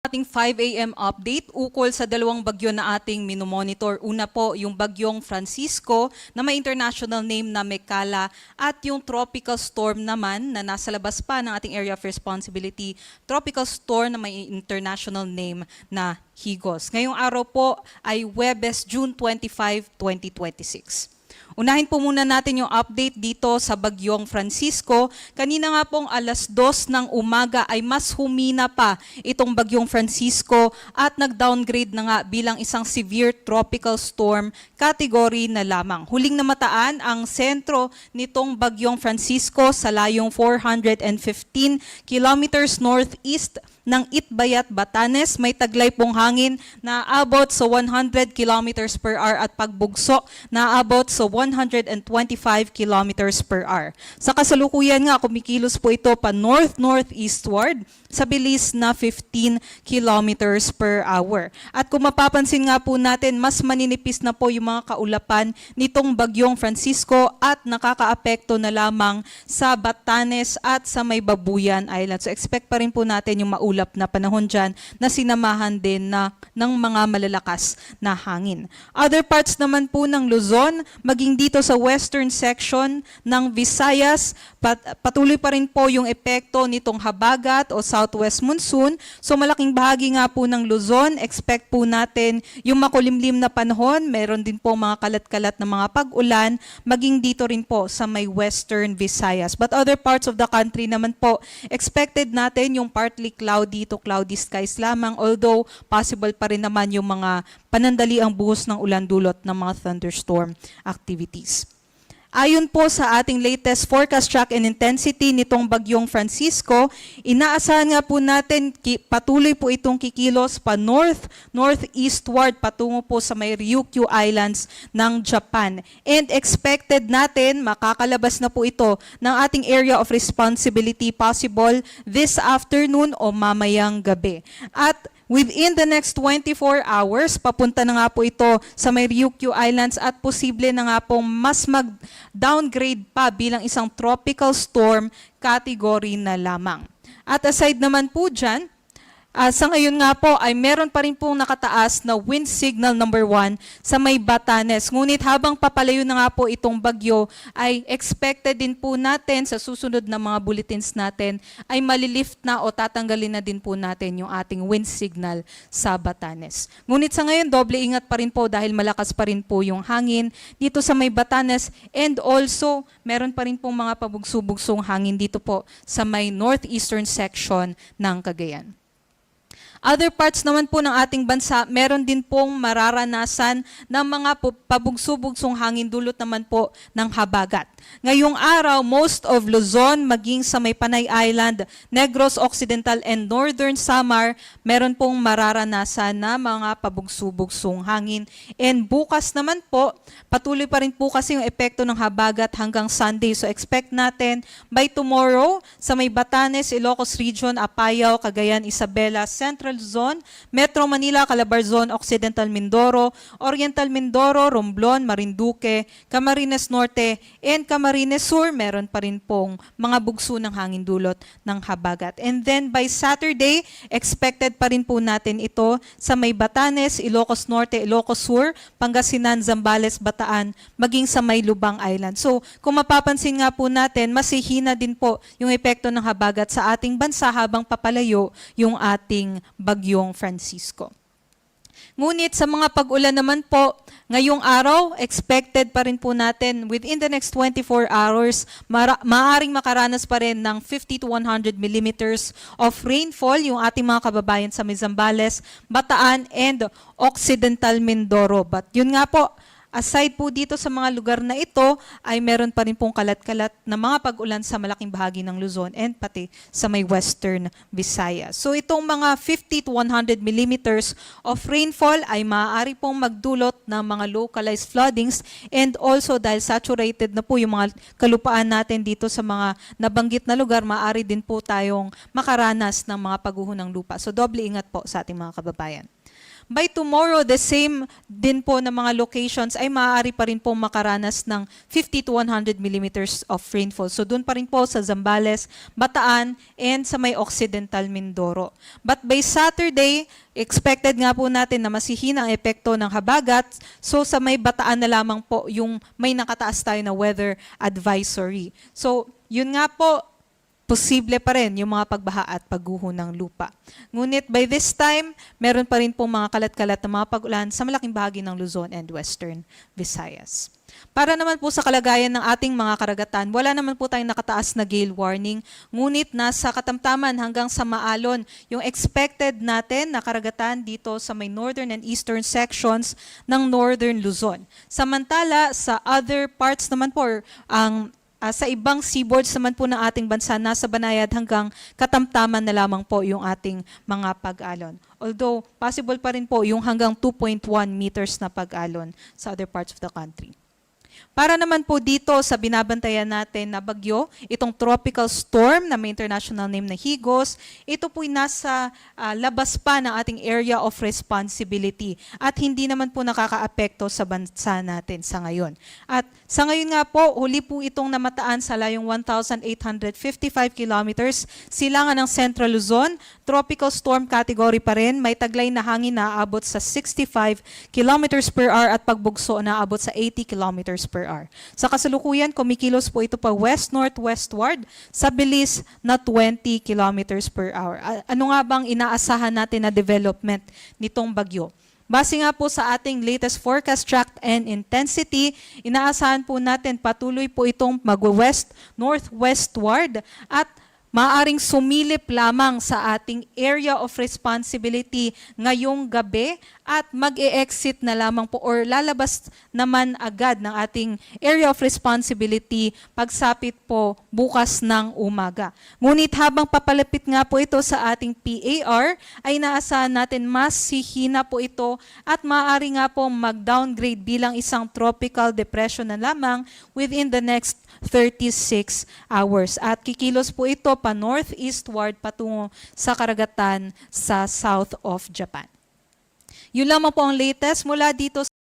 Ating 5 a.m. update ukol sa dalawang bagyo na ating minomonitor. Una po, yung bagyong Francisco na may international name na Mekala at yung tropical storm naman na nasa labas pa ng ating area of responsibility, tropical storm na may international name na Higos. Ngayong araw po ay Huwebes, June 25, 2026. Unahin po muna natin yung update dito sa bagyong Francisco. Kanina nga pong 2:00 ng umaga ay mas humina pa itong bagyong Francisco at nag-downgrade na nga bilang isang severe tropical storm category na lamang. Huling namataan ang sentro nitong bagyong Francisco sa layong 415 kilometers northeast ng Itbayat, Batanes. May taglay pong hangin na abot sa 100 kilometers per hour at pagbugso na abot sa 125 kilometers per hour. Sa kasalukuyan nga, kumikilos po ito pa north-northeastward sa bilis na 15 kilometers per hour. At kung mapapansin nga po natin, mas maninipis na po yung mga kaulapan nitong bagyong Francisco at nakakaapekto na lamang sa Batanes at sa may Babuyan Island. So expect pa rin po natin yung maulap na panahon dyan na sinamahan din ng mga malalakas na hangin. Other parts naman po ng Luzon, maging dito sa western section ng Visayas, patuloy pa rin po yung epekto nitong habagat o southwest monsoon. So malaking bahagi nga po ng Luzon, expect po natin yung makulimlim na panahon. Meron din po mga kalat-kalat na mga pag-ulan, maging dito rin po sa may western Visayas. But other parts of the country naman po, expected natin yung partly cloudy to cloudy skies lamang, although possible pa rin naman yung mga panandaliang buhos ng ulan dulot ng mga thunderstorm activities. Ayon po sa ating latest forecast track and intensity nitong bagyong Francisco, inaasahan nga po natin patuloy po itong kikilos pa northeastward patungo po sa may Ryukyu Islands ng Japan. And expected natin makakalabas na po ito ng ating area of responsibility possible this afternoon o mamayang gabi. At within the next 24 hours, papunta na nga po ito sa may Ryukyu Islands at posible na nga pong mas mag-downgrade pa bilang isang tropical storm category na lamang. At aside naman po dyan, sa ngayon nga po ay meron pa rin pong nakataas na wind signal number 1 sa may Batanes. Ngunit habang papalayo na nga po itong bagyo ay expected din po natin sa susunod na mga bulletins natin ay malilift na o tatanggalin na din po natin yung ating wind signal sa Batanes. Ngunit sa ngayon doble ingat pa rin po dahil malakas pa rin po yung hangin dito sa may Batanes and also meron pa rin pong mga pabugso-bugsong hangin dito po sa may northeastern section ng Cagayan. Other parts naman po ng ating bansa, meron din pong mararanasan ng mga pabugso-bugsong hangin dulot naman po ng habagat. Ngayong araw, most of Luzon, maging sa may Panay Island, Negros Occidental and Northern Samar, meron pong mararanasan na mga pabugso-bugsong hangin. And bukas naman po, patuloy pa rin po kasi yung epekto ng habagat hanggang Sunday. So expect natin by tomorrow sa may Batanes, Ilocos Region, Apayao, Cagayan, Isabela, Central Zone, Metro Manila, Calabarzon, Occidental Mindoro, Oriental Mindoro, Romblon, Marinduque, Camarines Norte, and Camarines Sur, meron pa rin pong mga bugso ng hangin dulot ng habagat. And then by Saturday, expected pa rin po natin ito sa may Batanes, Ilocos Norte, Ilocos Sur, Pangasinan, Zambales, Bataan, maging sa may Lubang Island. So kung mapapansin nga po natin, masihina din po yung epekto ng habagat sa ating bansa habang papalayo yung ating bagyong Francisco. Ngunit sa mga pag-ulan naman po, ngayong araw, expected pa rin po natin within the next 24 hours, maaaring makaranas pa rin ng 50 to 100 millimeters of rainfall yung ating mga kababayan sa Zambales, Bataan, and Occidental Mindoro. But yun nga po, aside po dito sa mga lugar na ito, ay meron pa rin pong kalat-kalat na mga pag-ulan sa malaking bahagi ng Luzon and pati sa may western Visayas. So itong mga 50 to 100 millimeters of rainfall ay maaari pong magdulot ng mga localized floodings and also dahil saturated na po yung mga kalupaan natin dito sa mga nabanggit na lugar, maaari din po tayong makaranas ng mga pagguho ng lupa. So doble ingat po sa ating mga kababayan. By tomorrow, the same din po na mga locations ay maaari pa rin po makaranas ng 50 to 100 millimeters of rainfall. So doon pa rin po sa Zambales, Bataan, and sa may Occidental Mindoro. But by Saturday, expected nga po natin na masihina ang epekto ng habagat. So sa may Bataan na lamang po yung may nakataas tayo na weather advisory. So yun nga po, posible pa rin yung mga pagbaha at pagguho ng lupa. Ngunit by this time, meron pa rin pong mga kalat-kalat na mga pag-ulan sa malaking bahagi ng Luzon and Western Visayas. Para naman po sa kalagayan ng ating mga karagatan, wala naman po tayong nakataas na gale warning, ngunit nasa katamtaman hanggang sa maalon yung expected natin na karagatan dito sa may northern and eastern sections ng northern Luzon. Samantala, sa other parts naman po, sa ibang seaboards naman po ng ating bansa, nasa Banayad hanggang katamtaman na lamang po yung ating mga pag-alon. Although, possible pa rin po yung hanggang 2.1 meters na pag-alon sa other parts of the country. Para naman po dito sa binabantayan natin na bagyo, itong tropical storm na may international name na Higos, ito po'y nasa labas pa ng ating area of responsibility at hindi naman po nakakaapekto sa bansa natin sa ngayon. At sa ngayon nga po, huli po itong namataan sa layong 1,855 kilometers, silangan ng Central Luzon, tropical storm category pa rin, may taglay na hangin na aabot sa 65 kilometers per hour at pagbugso na aabot sa 80 kilometers per hour. Sa kasalukuyan, kumikilos po ito pa west-northwestward sa bilis na 20 kilometers per hour. Ano nga bang inaasahan natin na development nitong bagyo? Base nga po sa ating latest forecast track and intensity, inaasahan po natin patuloy po itong mag-west-northwestward at maaaring sumilip lamang sa ating area of responsibility ngayong gabi at mag-e-exit na lamang po or lalabas naman agad ng ating area of responsibility pagsapit po bukas ng umaga. Ngunit habang papalapit nga po ito sa ating PAR, ay naasahan natin mas hihina po ito at maaari nga po mag-downgrade bilang isang tropical depression na lamang within the next 36 hours. At kikilos po ito pa northeastward patungo sa karagatan sa south of Japan. Yun lamang po ang latest mula dito